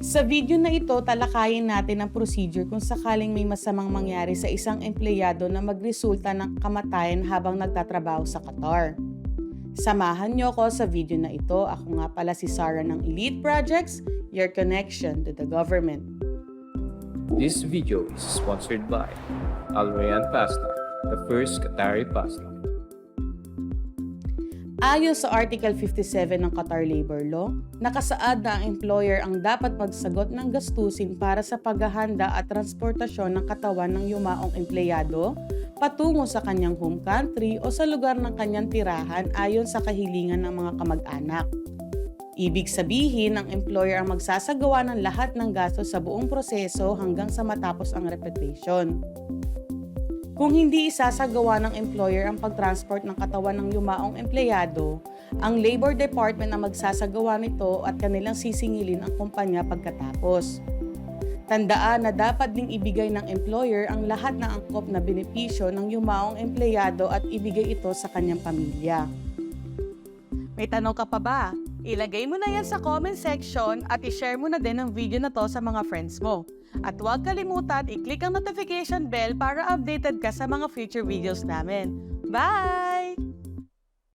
Sa video na ito, talakayin natin ang procedure kung sakaling may masamang mangyari sa isang empleyado na magresulta ng kamatayan habang nagtatrabaho sa Qatar. Samahan niyo ko sa video na ito. Ako nga pala si Sarah ng Elite Projects, your connection to the government. This video is sponsored by Al Rayyan Pasta, the first Qatari pasta. Ayon sa Article 57 ng Qatar Labor Law, nakasaad na ang employer ang dapat magsagot ng gastusin para sa paghahanda at transportasyon ng katawan ng yumaong empleyado patungo sa kanyang home country o sa lugar ng kanyang tirahan ayon sa kahilingan ng mga kamag-anak. Ibig sabihin, ang employer ang magsasagawa ng lahat ng gastos sa buong proseso hanggang sa matapos ang repatriation. Kung hindi isasagawa ng employer ang pagtransport ng katawan ng yumaong empleyado, ang Labor Department ang magsasagawa nito at kanilang sisingilin ang kumpanya pagkatapos. Tandaan na dapat ding ibigay ng employer ang lahat ng angkop na benepisyo ng yumaong empleyado at ibigay ito sa kanyang pamilya. May tanong ka pa ba? Ilagay mo na yan sa comment section at i-share mo na din ang video na to sa mga friends mo. At huwag kalimutan i-click ang notification bell para updated ka sa mga future videos namin. Bye!